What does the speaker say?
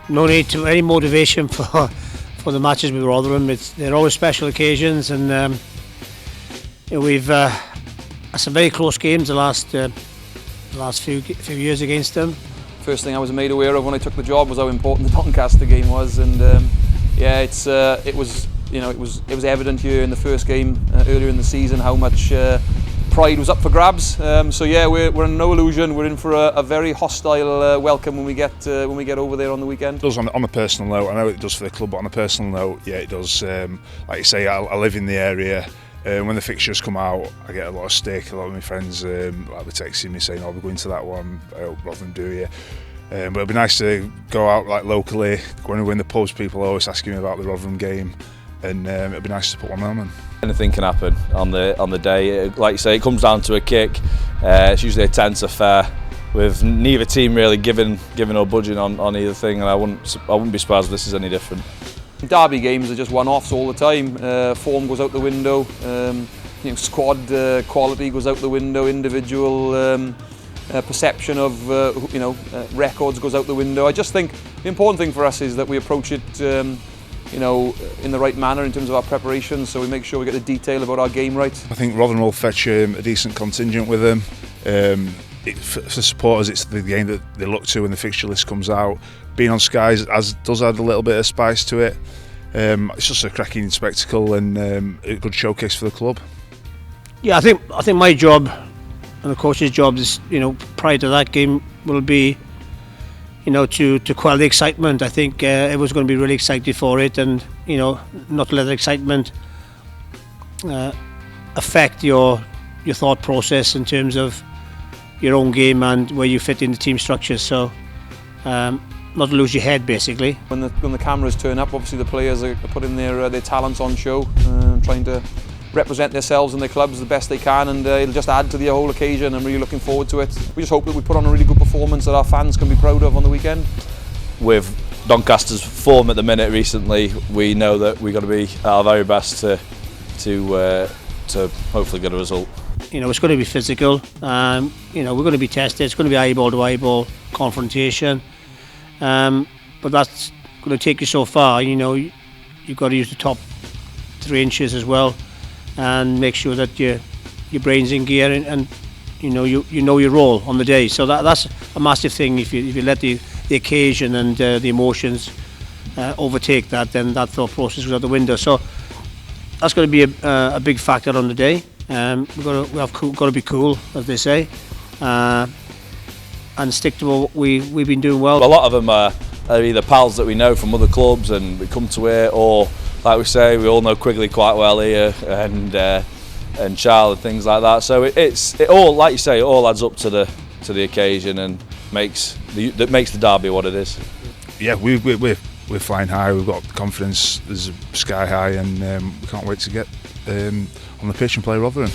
no need to any motivation for the matches with Rotherham. They're always special occasions, and we've had some very close games the last few years against them. First thing I was made aware of when I took the job was how important the Doncaster game was, and it was evident here in the first game earlier in the season how much pride was up for grabs. We're in no illusion. We're in for a very hostile welcome when we get over there on the weekend. It does on a personal note. I know it does for the club, but on a personal note, yeah, it does. Like you say, I live in the area. When the fixtures come out, I get a lot of stick. A lot of my friends they're texting me saying, "Oh, we're going to that one. I hope Rotherham do you." But it'd be nice to go out like locally. When we win the pubs, people are always asking me about the Rotherham game, and it'd be nice to put one on. And anything can happen on the day. Like you say, it comes down to a kick. It's usually a tense affair, with neither team really giving or budging on either thing. And I wouldn't be surprised if this is any different. Derby games are just one-offs all the time. Form goes out the window. Squad quality goes out the window. Individual perception of records goes out the window. I just think the important thing for us is that we approach it in the right manner in terms of our preparation, so we make sure we get the detail about our game right. I think Rotherham will fetch a decent contingent with them. For supporters, it's the game that they look to when the fixture list comes out. Being on Sky does add a little bit of spice to it. It's just a cracking spectacle and a good showcase for the club. Yeah, I think my job and the coach's job is, prior to that game, will be, to quell the excitement. I think everyone's going to be really excited for it, and not to let the excitement affect your thought process in terms of your own game and where you fit in the team structures. So not to lose your head, basically. When the cameras turn up, obviously the players are putting their talents on show, trying to represent themselves and their clubs the best they can, and it'll just add to the whole occasion. I'm really looking forward to it. We just hope that we put on a really good performance that our fans can be proud of on the weekend. With Doncaster's form at the minute recently, we know that we've got to be our very best to hopefully get a result. It's going to be physical. We're going to be tested. It's going to be eyeball to eyeball confrontation. But that's going to take you so far. You've got to use the top 3 inches as well, and make sure that your brain's in gear, and you know your role on the day. So that's a massive thing. If you let the occasion and the emotions overtake that, then that thought process goes out the window. So that's going to be a big factor on the day. We've got to be cool, as they say, and stick to what we've been doing well. A lot of them are either pals that we know from other clubs and we come to here, or like we say, we all know Quigley quite well here, and Charles and things like that. So it all, like you say, it all adds up to the occasion and makes the derby what it is. Yeah, we're flying high. We've got confidence. There's sky high, and we can't wait to get on the pitch and play Rotherham.